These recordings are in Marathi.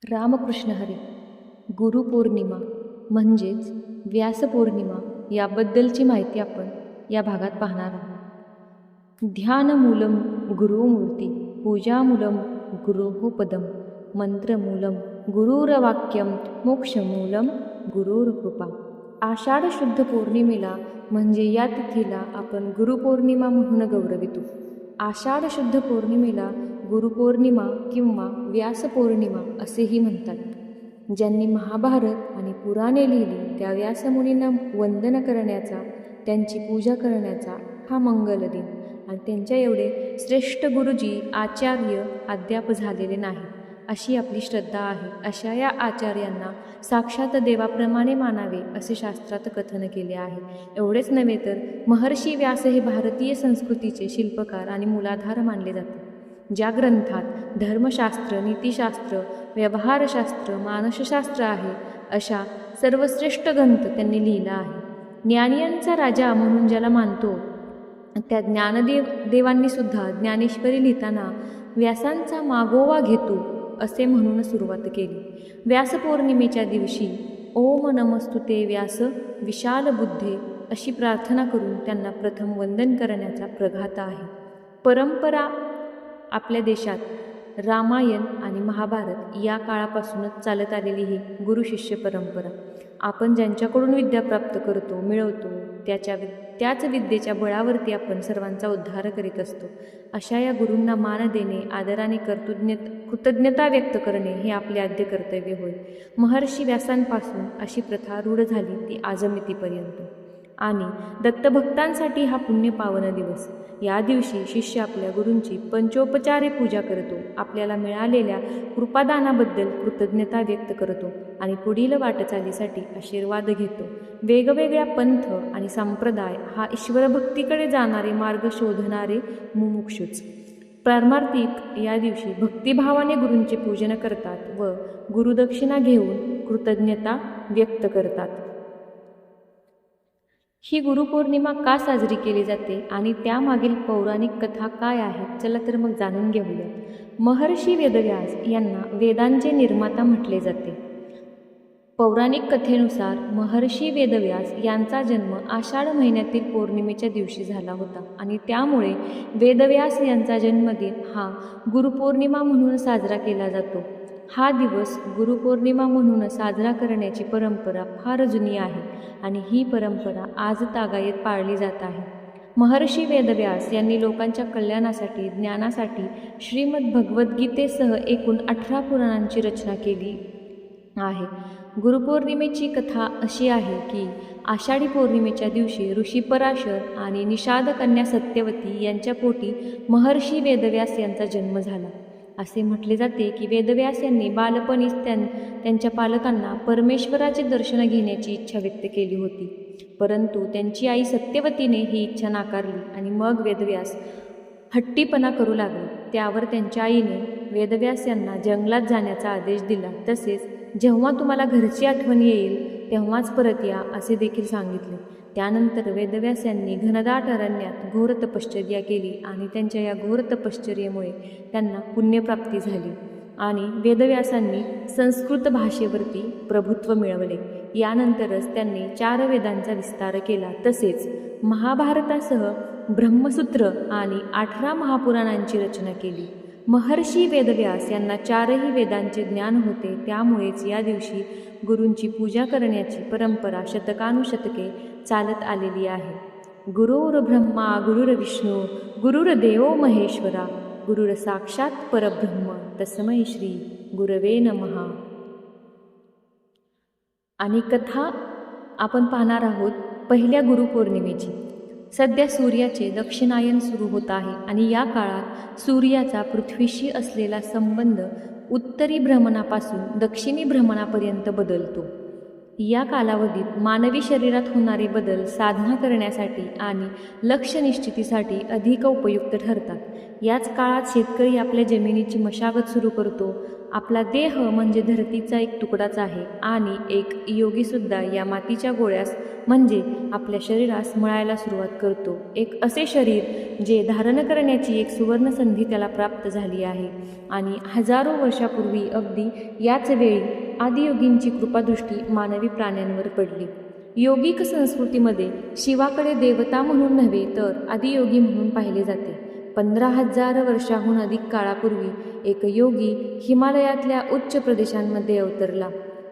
रामकृष्ण हरी. गुरुपौर्णिमा म्हणजेच व्यासपौर्णिमा याबद्दलची माहिती आपण या भागात पाहणार आहोत. ध्यानमूलं गुरुमूर्ती, पूजामूलं गुरोः पदम, मंत्रमूलं गुरुर्वाक्यम, मोक्षमूलं गुरुर्कृपा. आषाढ शुद्ध पौर्णिमेला म्हणजे या तिथीला आपण गुरुपौर्णिमा म्हणून गौरवितो. आषाढ शुद्ध पौर्णिमेला गुरुपौर्णिमा किंवा व्यासपौर्णिमा असेही म्हणतात. ज्यांनी महाभारत आणि पुराणे लिहिली त्या व्यासमुनींना वंदन करण्याचा, त्यांची पूजा करण्याचा हा मंगल दिन. आणि त्यांच्या एवढे श्रेष्ठ गुरुजी आचार्य अद्याप झालेले नाही अशी आपली श्रद्धा आहे. अशा या आचार्यांना साक्षात देवाप्रमाणे मानावे असे शास्त्रात कथन केले आहे. एवढेच नव्हे तर महर्षी व्यास हे भारतीय संस्कृतीचे शिल्पकार आणि मूलाधार मानले जाते. ज्या ग्रंथात धर्मशास्त्र, नीतिशास्त्र, व्यवहारशास्त्र, मानसशास्त्र आहे अशा सर्वश्रेष्ठ ग्रंथ त्यांनी लिहिला आहे. ज्ञानियांचा राजा म्हणून ज्याला मानतो त्या देवांनी सुद्धा ज्ञानेश्वरी लिहिताना व्यासांचा मागोवा घेतो असे म्हणून सुरुवात केली. व्यासपौर्णिमेच्या दिवशी ओम नमस्तुते व्यास विशाल बुद्धे अशी प्रार्थना करून त्यांना प्रथम वंदन करण्याचा प्रघात आहे. परंपरा आपल्या देशात रामायण आणि महाभारत या काळापासूनच चालत आलेली ही गुरुशिष्य परंपरा. आपण ज्यांच्याकडून विद्या प्राप्त करतो, मिळवतो, त्याच विद्येच्या बळावरती आपण सर्वांचा उद्धार करीत असतो. अशा या गुरूंना मान देणे, आदराने कृतज्ञता व्यक्त करणे हे आपले आद्य कर्तव्य होय. महर्षी व्यासांपासून अशी प्रथा रूढ झाली ती आजमितीपर्यंत. आणि दत्तभक्तांसाठी हा पुण्यपावन दिवस. या दिवशी शिष्य आपल्या गुरूंची पंचोपचारे पूजा करतो, आपल्याला मिळालेल्या कृपादानाबद्दल कृतज्ञता व्यक्त करतो आणि पुढील वाटचालीसाठी आशीर्वाद घेतो. वेगवेगळ्या पंथ आणि संप्रदाय हा ईश्वरभक्तीकडे जाणारे मार्ग शोधणारे मुमुक्षुच पारमार्थिक या दिवशी भक्तिभावाने गुरूंचे पूजन करतात व गुरुदक्षिणा घेऊन कृतज्ञता व्यक्त करतात. ही गुरुपौर्णिमा का साजरी केली जाते आणि त्यामागील पौराणिक कथा काय आहे, चला तर मग जाणून घेऊया. महर्षी वेदव्यास यांना वेदांचे निर्माता म्हटले जाते. पौराणिक कथेनुसार महर्षी वेदव्यास यांचा जन्म आषाढ महिन्यातील पौर्णिमेच्या दिवशी झाला होता आणि त्यामुळे वेदव्यास यांचा जन्मदिन हा गुरुपौर्णिमा म्हणून साजरा केला जातो. हा दिवस गुरुपौर्णिमा म्हणून साजरा करण्याची परंपरा फार जुनी आहे आणि ही परंपरा आज तागायत पाळली जात आहे. महर्षी वेदव्यास यांनी लोकांच्या कल्याणासाठी, ज्ञानासाठी श्रीमद भगवद्गीतेसह एकूण 18 पुराणांची रचना केली आहे. गुरुपौर्णिमेची कथा अशी आहे की आषाढी पौर्णिमेच्या दिवशी ऋषी पराशर आणि निषाद कन्या सत्यवती यांच्या पोटी महर्षी वेदव्यास यांचा जन्म झाला. असे म्हटले जाते की वेदव्यास यांनी बालपणीच त्यांच्या पालकांना परमेश्वराचे दर्शन घेण्याची इच्छा व्यक्त केली होती, परंतु त्यांची आई सत्यवतीने ही इच्छा नाकारली आणि मग वेदव्यास हट्टीपणा करू लागले. त्यावर त्यांच्या आईने वेदव्यास यांना जंगलात जाण्याचा आदेश दिला. तसेच जेव्हा तुम्हाला घरची आठवण येईल तेव्हाच परत या असे देखील सांगितले. त्यानंतर वेदव्यास यांनी घनदाट अरण्यात घोर तपश्चर्या केली आणि त्यांच्या या घोर तपश्चर्येमुळे त्यांना पुण्यप्राप्ती झाली आणि वेदव्यासांनी संस्कृत भाषेवरती प्रभुत्व मिळवले. यानंतरच त्यांनी 4 वेदांचा विस्तार केला. तसेच महाभारतासह ब्रह्मसूत्र आणि 18 महापुराणांची रचना केली. महर्षी वेदव्यास यांना 4ही वेदांचे ज्ञान होते. त्यामुळेच या दिवशी गुरूंची पूजा करण्याची परंपरा शतकानुशतके चालत आलेली आहे. गुरुर्ब्रह्मा गुरुर्विष्णू गुरुर्देवो महेश्वरा गुरुर साक्षात परब्रह्म तस्मै श्री गुरवे नमः. आणि कथा आपण पाहणार आहोत पहिल्या गुरुपौर्णिमेची. सध्या सूर्याचे दक्षिणायन सुरू होत आहे आणि या काळात सूर्याचा पृथ्वीशी असलेला संबंध उत्तरी भ्रमणापासून दक्षिणी भ्रमणापर्यंत बदलतो. या कालावधीत मानवी शरीरात होणारे बदल साधना करण्यासाठी आणि लक्ष्य निश्चितीसाठी अधिक उपयुक्त ठरतात. याच काळात शेतकरी आपल्या जमिनीची मशागत सुरू करतो. आपला देह म्हणजे धरतीचा एक तुकडाच आहे आणि एक योगीसुद्धा या मातीच्या गोळ्यास म्हणजे आपल्या शरीरास मळायला सुरुवात करतो. एक असे शरीर जे धारण करण्याची एक सुवर्ण संधी त्याला प्राप्त झाली आहे. आणि हजारो वर्षापूर्वी अगदी याच वेळी आदियोगींची कृपादृष्टी मानवी प्राण्यांवर पडली. योगिक संस्कृतीमध्ये शिवाकडे देवता म्हणून नव्हे तर आदियोगी म्हणून पाहिले जाते. 15,000 वर्षाहून अधिक काळापूर्वी एक योगी हिमालयातल्या उच्च प्रदेशांमध्ये अवतरला.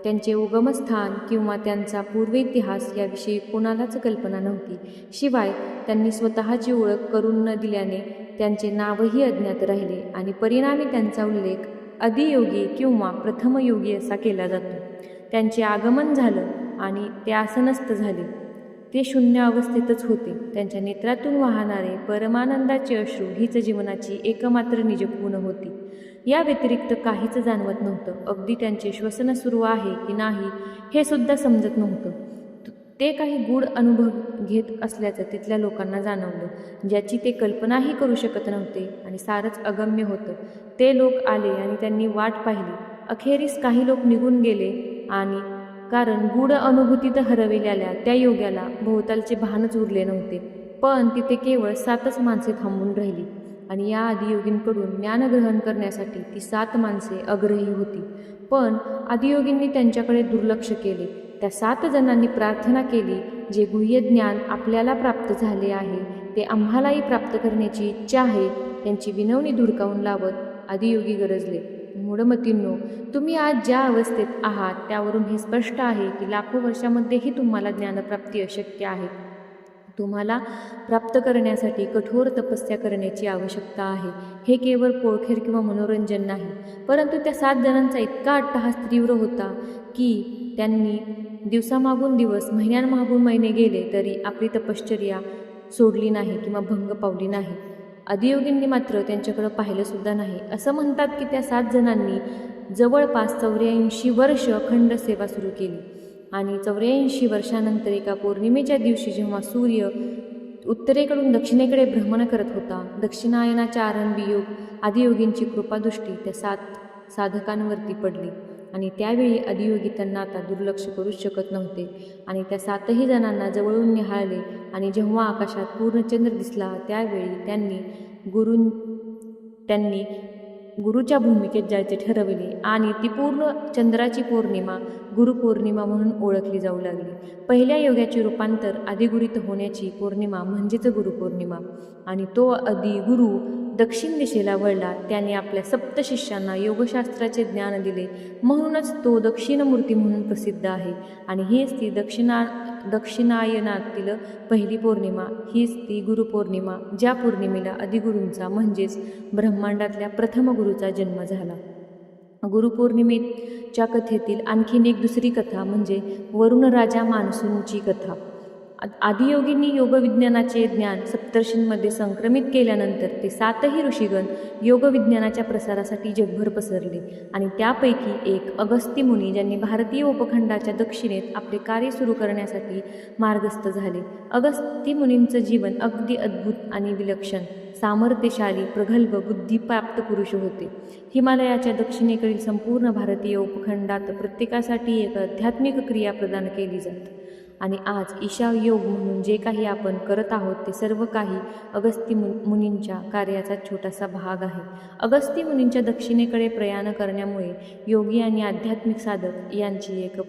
त्यांचे उगमस्थान किंवा त्यांचा पूर्वेतिहास याविषयी कोणालाच कल्पना नव्हती. शिवाय त्यांनी स्वतःची ओळख करून न दिल्याने त्यांचे नावही अज्ञात राहिले आणि परिणामी त्यांचा उल्लेख आदियोगी किंवा प्रथमयोगी असा केला जातो. त्यांचे आगमन झालं आणि ते आसनस्थ झाले. ते शून्य अवस्थेतच होते. त्यांच्या नेत्रातून वाहणारे परमानंदाचे अश्रू हीच जीवनाची एकमात्र निजपूर्ण होती. या व्यतिरिक्त काहीच जाणवत नव्हतं. अगदी त्यांचे श्वसन सुरू आहे की नाही हे सुद्धा समजत नव्हतं. ते काही गूढ अनुभव घेत असल्याचं तिथल्या लोकांना जाणवलं, ज्याची ते कल्पनाही करू शकत नव्हते आणि सारंच अगम्य होतं. ते लोक आले आणि त्यांनी वाट पाहिली. अखेरीस काही लोक निघून गेले आणि कारण गूढ अनुभूतीत हरविलेल्या त्या योग्याला भोवतालचे भानच उरले नव्हते. पण तिथे केवळ 7च माणसे थांबून राहिली आणि या आदियोगींकडून ज्ञान ग्रहण करण्यासाठी ती 7 माणसे आग्रही होती. पण आदियोगींनी त्यांच्याकडे दुर्लक्ष केले. त्या 7 जणांनी प्रार्थना केली, जे गुह्य ज्ञान आपल्याला प्राप्त झाले आहे ते आम्हालाही प्राप्त करण्याची इच्छा आहे. त्यांची विनवणी धुडकावून लावत आदियोगी गरजले, मूढमतींनो, तुम्ही आज ज्या अवस्थेत आहात त्यावरून हे स्पष्ट आहे की लाखो वर्षांमध्येही तुम्हाला ज्ञानप्राप्ती अशक्य आहे. तुम्हाला प्राप्त करण्यासाठी कठोर तपस्या करण्याची आवश्यकता आहे. हे केवळ पोळखेर किंवा मनोरंजन नाही. परंतु त्या 7 जणांचा इतका अट्टहास तीव्र होता की त्यांनी दिवसामागून दिवस, महिन्यांमागून महिने गेले तरी आपली तपश्चर्या सोडली नाही किंवा भंग पावली नाही. आदियोगींनी मात्र त्यांच्याकडे पाहिलं सुद्धा नाही. असं म्हणतात की त्या 7 जणांनी जवळपास 84 वर्ष अखंड सेवा सुरू केली आणि 84 वर्षानंतर एका पौर्णिमेच्या दिवशी जेव्हा सूर्य उत्तरेकडून दक्षिणेकडे भ्रमण करत होता, दक्षिणायनाच्या आरंभी आदियोगींची कृपादृष्टी त्या 7 साधकांवरती पडली आणि त्यावेळी आदियोगी त्यांना आता दुर्लक्ष करूच शकत नव्हते आणि त्या 7ही जणांना जवळून निहाळले आणि जेव्हा आकाशात पूर्ण चंद्र दिसला त्यावेळी त्यांनी गुरुच्या भूमिकेत जायचे ठरविले आणि ती पूर्ण चंद्राची पौर्णिमा गुरुपौर्णिमा म्हणून ओळखली जाऊ लागली. पहिल्या योग्याचे रूपांतर आदिगुरीत होण्याची पौर्णिमा म्हणजेच गुरुपौर्णिमा आणि तो आदिगुरु दक्षिण दिशेला वळला. त्याने आपल्या 7 शिष्यांना योगशास्त्राचे ज्ञान दिले, म्हणूनच तो दक्षिणमूर्ती म्हणून प्रसिद्ध आहे आणि हीच ती दक्षिणायनातील पहिली पौर्णिमा, हीच ती गुरुपौर्णिमा, ज्या पौर्णिमेला आदिगुरूंचा म्हणजेच ब्रह्मांडातल्या प्रथम गुरूचा जन्म झाला. गुरुपौर्णिमेच्या कथेतील आणखीन एक दुसरी कथा म्हणजे वरुण राजा मान्सूनची कथा. आदियोगींनी योगविज्ञानाचे ज्ञान सप्तर्षींमध्ये संक्रमित केल्यानंतर ते 7ही ऋषीगण योगविज्ञानाच्या प्रसारासाठी जगभर पसरले आणि त्यापैकी एक अगस्ती मुनी, ज्यांनी भारतीय उपखंडाच्या दक्षिणेत आपले कार्य सुरू करण्यासाठी मार्गस्थ झाले. अगस्ती मुनींचं जीवन अगदी अद्भुत आणि विलक्षण, सामर्थ्यशाली, प्रगल्भ, बुद्धिप्राप्त पुरुष होते. हिमालयाच्या दक्षिणेकडील संपूर्ण भारतीय उपखंडात प्रत्येकासाठी एक आध्यात्मिक क्रिया प्रदान केली जाते आणि आज ईशा योग म्हणून जे काही आपण करत आहोत ते सर्व काही अगस्ती मुनींच्या कार्याचा छोटासा भाग आहे. अगस्ती मुनींच्या दक्षिणेकडे प्रयाण करण्यामुळे योगी आणि आध्यात्मिक साधक यांची एक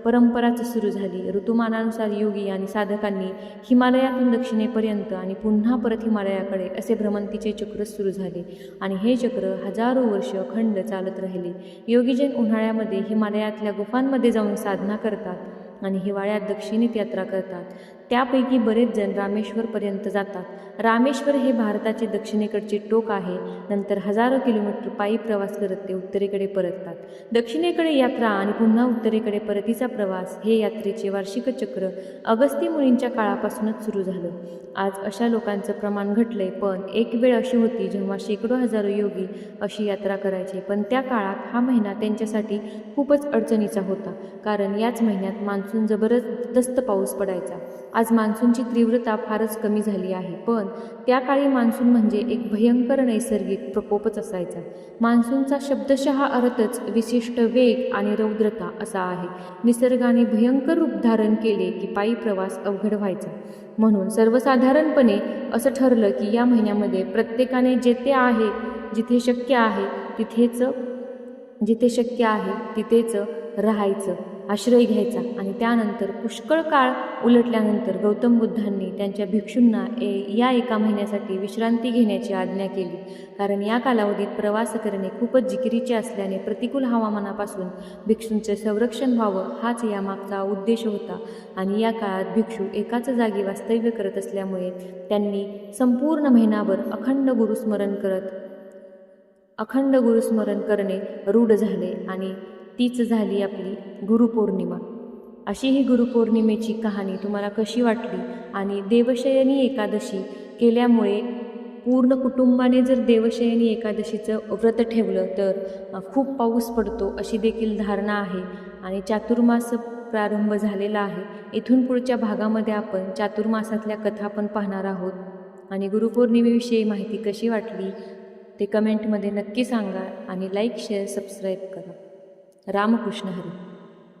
परंपराच सुरू झाली. ऋतुमानानुसार योगी आणि साधकांनी हिमालयातून दक्षिणेपर्यंत आणि पुन्हा परत हिमालयाकडे असे भ्रमंतीचे चक्र सुरू झाले आणि हे चक्र हजारो वर्ष अखंड चालत राहिले. योगीजन उन्हाळ्यामध्ये हिमालयातल्या गुफांमध्ये जाऊन साधना करतात आणि हिवाळ्यात दक्षिणेत यात्रा करतात. त्यापैकी बरेच जण रामेश्वरपर्यंत जातात. रामेश्वर हे भारताचे दक्षिणेकडचे टोक आहे. नंतर हजारो किलोमीटर पायी प्रवास करत ते उत्तरेकडे परततात. दक्षिणेकडे यात्रा आणि पुन्हा उत्तरेकडे परतीचा प्रवास हे यात्रेचे वार्षिक चक्र अगस्ती मुनींच्या काळापासूनच सुरू झालं. आज अशा लोकांचं प्रमाण घटलंय, पण एक वेळ अशी होती जेव्हा शेकडो हजारो योगी अशी यात्रा करायचे. पण त्या काळात हा महिना त्यांच्यासाठी खूपच अडचणीचा होता, कारण याच महिन्यात मान्सून जबरदस्त पाऊस पडायचा. आज मान्सूनची तीव्रता फारच कमी झाली आहे, पण त्या काळी मान्सून म्हणजे एक भयंकर नैसर्गिक प्रकोपच असायचा. मान्सूनचा शब्दशः अर्थच विशिष्ट वेग आणि रौद्रता असा आहे. निसर्गाने भयंकर रूप धारण केले की पायी प्रवास अवघड व्हायचा. म्हणून सर्वसाधारणपणे असं ठरलं की या महिन्यामध्ये प्रत्येकाने जिथे शक्य आहे तिथेच राहायचं, आश्रय घ्यायचा. आणि त्यानंतर पुष्कळ काळ उलटल्यानंतर गौतम बुद्धांनी त्यांच्या भिक्षूंना या एका महिन्यासाठी विश्रांती घेण्याची आज्ञा केली, कारण या कालावधीत प्रवास करणे खूपच जिकिरीचे असल्याने प्रतिकूल हवामानापासून भिक्षूंचे संरक्षण व्हावं हाच यामागचा उद्देश होता. आणि या काळात भिक्षू एकाच जागी वास्तव्य करत असल्यामुळे त्यांनी संपूर्ण महिनाभर अखंड गुरुस्मरण करणे रूढ झाले, आणि तीच झाली आपली गुरुपौर्णिमा. अशी ही गुरुपौर्णिमेची कहाणी तुम्हाला कशी वाटली? आणि देवशयनी एकादशी केल्यामुळे पूर्ण कुटुंबाने जर देवशयनी एकादशीचं व्रत ठेवलं तर खूप पाऊस पडतो अशी देखील धारणा आहे. आणि चातुर्मास प्रारंभ झालेला आहे. इथून पुढच्या भागामध्ये आपण चातुर्मासातल्या कथा पण पाहणार आहोत. आणि गुरुपौर्णिमेविषयी माहिती कशी वाटली ते कमेंटमध्ये नक्की सांगा, आणि लाईक, शेअर, सबस्क्राईब करा. रामकृष्ण हरी.